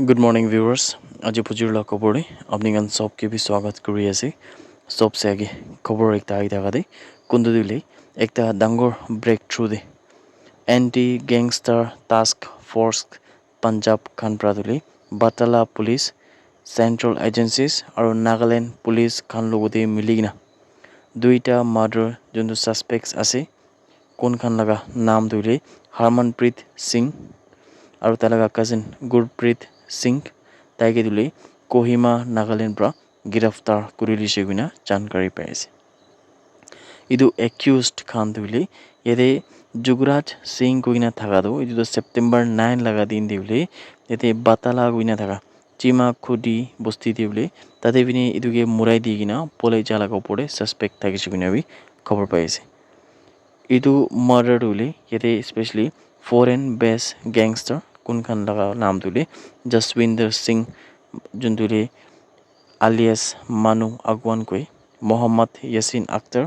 Good morning viewers. আজি পুজিৰ লগ খবৰে আপোনাক সবকে भी স্বাগত কৰি আছে সবसे आगे খবৰ একটা আই থাকা দে কোনটো দিলে একটা ডাঙৰ ব্ৰেক থ্ৰু দে এন্টি গ্যাংস্টাৰ টাস্ক ফোৰ্স পাঞ্জাব খান প্ৰাদুলি বাটালা পুলিচ সেন্ট্ৰাল এজেন্সিজ আৰু নাগাল্যান্ড পুলিচ খান লগতে মিলি কিনা দুইটা মাৰ্ডাৰ যোনটো সাসপেক্টস আছে কোন খান লগা নাম দিলে হৰমনপ্ৰীত সিং আৰু তাৰ লগা কাজিন গুৰপ্ৰীত সিং তাইকে দিলে কোহিমা নাগাল্যান্ড পৰা গ্ৰেফতাৰ কৰি লৈছে গুনা জানকাৰী পাইছে ইদু একিউজড খান দিলে ইয়াতে যুগৰাজ সিং কইনা থাকা দো ইদু সেপ্টেম্বৰ 9 লগা দিন দিলে ইয়াতে বাতালা কইনা থাকা চিমা খুদি বস্তি দিলে তাতে বিনি ইদুকে মুৰাই দি কিনা পলাই জালাক ওপৰে সাসপেক্ট থাকিছে গুনা বি খবৰ পাইছে ইদু মাৰ্ডাৰ দিলে ইয়াতে স্পেশালি ফৰেন বেস গ্যাংস্টাৰ কোনখান লগা নাম দিলে জসविंदर सिंह যোনটোলে আলিয়াস মানু আগৱান কৈ মোহাম্মদ ইয়াসিন আক্তাৰ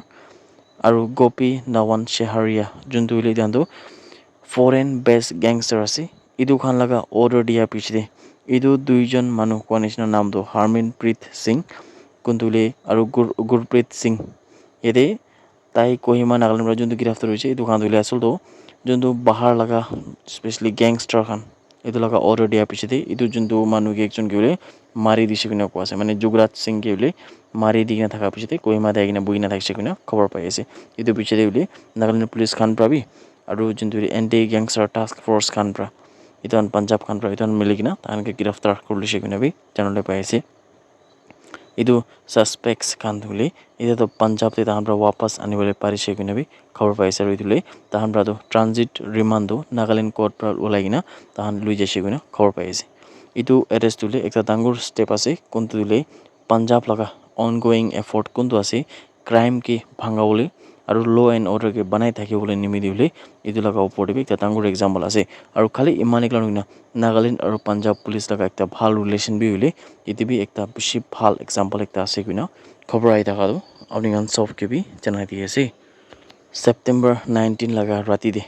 আৰু গোপী নৱান শেহাৰিয়া যোনটোলে জানো ফৰেন বেস গ্যাংস্টাৰ আছে ইদু খান লগা অৰ্ডাৰ দিয়া পিছতে ইদু দুইজন মানুহ কোৱা নিচিনা নামটো হৰমনপ্ৰীত সিং কোনটোলে আৰু গুৰপ্ৰীত সিং এতে তাই কোহিমা নাগাল্যান্ড যোনটো গ্ৰেফতাৰ হৈছে ইদু খান দিলে আসলটো যোনটো বাহাৰ লগা specially gangster Khan itu laga order dia pichete itu juntu manu ke ekjon ke bole mari dise kina ko ase mane jugraj singh ke bole mari dina thaka pichete koima dai kina buina thakse kina khobor pai ase itu pichete bole nagaland police khan prabi aru juntu anti gangster task force khan pra itu an punjab khan pra itu an mili kina tan ke giraftar korlise kina bi janole pai ase itu suspects khan thule itu to punjab te tan pra wapas anibole parise kina bi খবৰ পাইছে আৰু ইতুলে তাহান ব্ৰাদো transit ৰিমান্ডো Nagaland court পৰা ওলাই কিনা তাহান লৈ যাইছে কিনা খবৰ পাইছে ইটো এৰেষ্ট তুলে একটা ডাঙৰ স্টেপ আছে কোনটো দিলে পাঞ্জাব লগা অনগোয়িং এফৰ্ট কোনটো আছে ক্ৰাইম কে ভাঙাবলৈ আৰু ল এণ্ড অৰ্ডাৰ কে বনাই থাকিবলৈ নিমিদিবলৈ ইটো লগা ওপৰত একটা ডাঙৰ এক্সাম্পল আছে আৰু খালি ইমানে কাৰণ না নাগাল্যান্ড আৰু পাঞ্জাব পুলিচ লগা একটা ভাল ৰিলেশ্যন বি হলে ইটো বি একটা বেছি ভাল এক্সাম্পল একটা আছে কিনা খবৰ আহি থাকাটো আপুনি গান সবকে বি জনাই দি আছে सेप्टेम्बर 19 लगा राति दे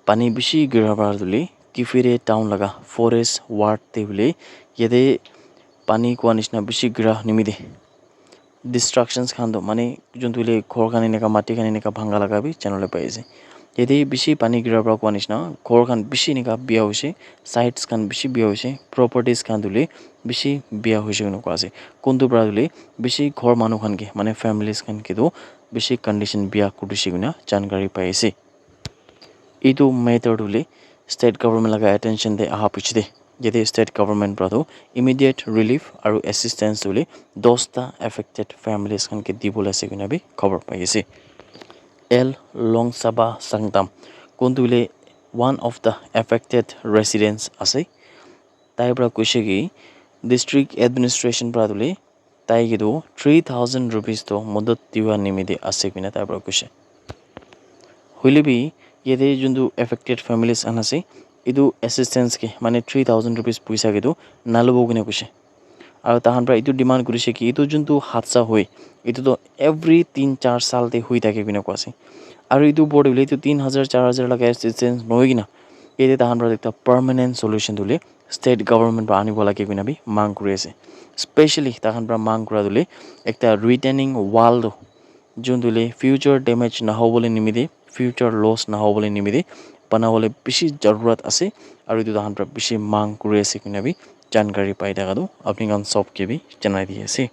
पानी बिशी गिराबार दुले किफिरे टाउन लगा फॉरेस्ट वार्ड ते बुले यदे पानी को निशना बिशी गिरा निमिदे डिस्ट्रक्शंस खान दो माने जों दुले खोर खाने ने का माटी खाने ने का भांगा लगा भी चैनल पे पाइसे यदे बिशी पानी गिराबार को निशना खोर खान बिशी ने का बिया होसे साइट्स खान बिशी बिया होसे प्रॉपर्टीज खान दुले बिशी बिया होसे नो को आसे कोन दो ब्रा दुले बिशी खोर मानु खान के माने फैमिलीज खान के दो বেছি কন্ডিশন বিয়া কৰিছে গুনা জানকাৰী পাইছে এইটো মেথডলে ষ্টেট গভৰ্ণমেণ্ট লগা এটেনশন দে আহা পিছতে যেতে ষ্টেট গভৰ্ণমেণ্ট ব্ৰাদো ইমিডিয়েট ৰিলিফ আৰু এসিস্টেন্স দুলে 10টা এফেক্টেড ফ্যামিলিজ খানকে দিবলৈ আছে গুনা বি খবৰ পাইছে এল লংসাবা সংতাম কোনটোলে one of the affected residents আছে তাই পৰা কৈছে কি ডিস্ট্ৰিক্ট এডমিনিষ্ট্ৰেশ্যন ব্ৰাদলে তাই কিন্তু 3000 rupees তো মদত দিবা নিমিদে আছে কিনা তাৰ পৰা কৈছে হইলেবি ইয়াতে যোনটো এফেক্টেড ফ্যামিলিজ আছে ইদু এসিস্টেন্স কে মানে 3000 rupees পইচা কিন্তু নালব কিনা কৈছে আৰু তাহান পৰা ইটো ডিমান্ড কৰিছে কি ইটো যোনটো হাদসা হয় ইটো তো এভৰি 3-4 সালতে হৈ থাকে কিনা কৈছে আৰু ইটো বৰ্ড বিলে ইটো 3000-4000 লাখ এসিস্টেন্স নয় কিনা এতে তাহান পৰা একটা পাৰ্মানেন্ট সলিউশন দিলে স্টেট গভৰ্নমেন্ট পৰা আনিব লাগে কিনা বি মাং কৰি আছে স্পেশালি তাহান পৰা মাং কৰা দিলে একটা রিটেনিং ওয়াল দো যোন দিলে ফিউচার ড্যামেজ না হবলৈ নিমিদে ফিউচার লস না হবলৈ নিমিদে বনাবলৈ বেছি জৰুৰত আছে আৰু ইটো তাহান পৰা বেছি মাং কৰি আছে কিনা বি জানকাৰী পাই থাকাটো আপুনি গান সবকে বি জনাই দি আছে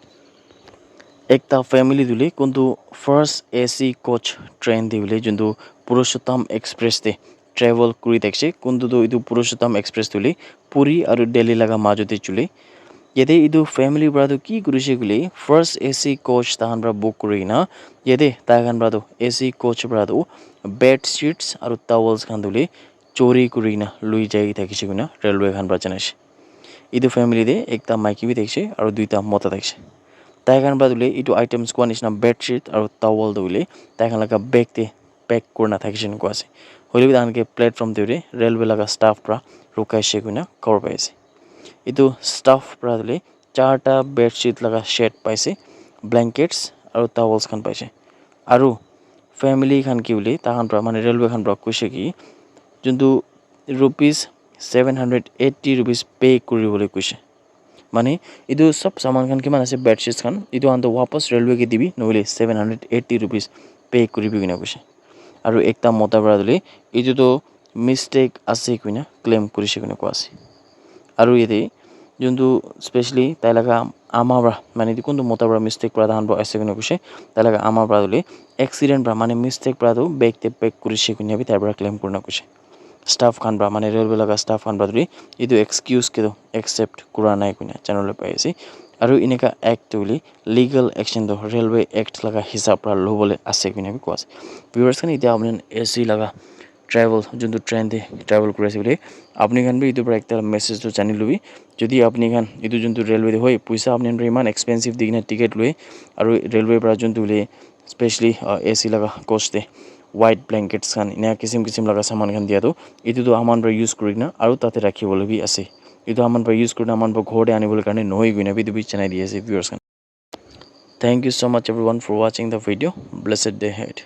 একটা ফ্যামিলি দিলে কোনটো ফার্স্ট এসি কোচ ট্রেন দিলে যোনটো পুৰুষোত্তম এক্সপ্ৰেছ দে ট্ৰেভেল কৰি দেখছে কোনটো ইটো পুৰুষোত্তম এক্সপ্ৰেছ দিলে পুৰী আৰু দিল্লী লগা মাজতে চলে यदि इदु फैमिली ब्रादो की गुरुशे गुले फर्स्ट एसी कोच ताहन ब्रा बुक करिना यदि तागन ब्रादो एसी कोच ब्रादो बेड शीट्स और टॉवल्स खान दुले चोरी करिना लुई जाई थाकिसे गुना रेलवे खान ब्रा जनाश इदु फैमिली दे एकता माइकी भी देखछे और दुईटा मोता देखछे तागन ब्रादोले इदु आइटम्स को निसना बेड शीट और टॉवल दुले तागन लगा बैग ते पैक करना थाकिसे को आसे होले दान के प्लेटफॉर्म देरे रेलवे लगा स्टाफ ब्रा रुकाइसे गुना कवर पाइसे इतो स्टाफ प्रादले 4টা बेडशीट लगा शेड पाइसे ब्लैंकेट्स और टॉवल्स खान पाइसे आरो फैमिली खान की बोले ताहान प्रा माने रेलवे खान प्रा কৈছে কি যোনটো रुपीस 780 rupees pay কৰিবলৈ কৈছে মানে ইটো সব সামান খান কিমান আছে বেডশিটস খান ইটো আনটো वापस ৰেলৱে কে দিবি নহলে 780 rupees pay কৰিবি কিনা কৈছে আৰু একটা মতা বৰা দিলে ইটো তো মিস্টেক আছে কিনা ক্লেম কৰিছে কিনা কোৱা আছে আৰু এতে যোনটো স্পেশালি তাই লাগা আমা বৰা মানে কোনটো মতা বৰা মিস্টেক কৰা ধান বৰা আছে কিনা কৈছে তাই লাগা আমা বৰা দিলে এক্সিডেন্ট বৰা মানে মিস্টেক বৰা তো বেক তে পেক কৰিছে কিনা বি তাই বৰা ক্লেম কৰনা কৈছে স্টাফ খান বৰা মানে ৰেলৱে লাগা স্টাফ খান বৰা দিলে ইটো এক্সকিউজ কেটো একসেপ্ট কৰা নাই কিনা চ্যানেল পাই আছে আৰু ইনেকা এক্ট বুলি লিগ্যাল অ্যাকশন তো ৰেলৱে এক্ট লাগা হিসাব পৰা লবলে আছে কিনা বি কোৱা আছে ভিউয়াৰ্স খান ইতিয়া আপনি এসি লাগা ট্ৰাভেল যোনটো ট্ৰেন দে ট্ৰাভেল কৰি আছে বুলি আপনি খান বি ইটো পৰা একটা মেসেজ তো জানি লবি যদি আপনি খান ইটো যোনটো ৰেলৱে দে হয় পইচা আপনি ইমান এক্সপেন্সিভ দিনা টিকেট লৈ আৰু ৰেলৱে পৰা যোনটো লে স্পেশালি এসি লাগা কোস্টে white blankets খান ইনা কিসিম কিসিম লাগা সামান খান দিয়া তো ইটো তো আমান পৰা ইউজ কৰি না আৰু তাতে ৰাখিবলৈ বি আছে ইটো আমান পৰা ইউজ কৰি আমান পৰা ঘৰতে আনিবলৈ কাৰণে নহয় গইনা বি দুবি জানাই দি আছে ভিউয়ার্স খান thank you so much everyone for watching the video blessed day head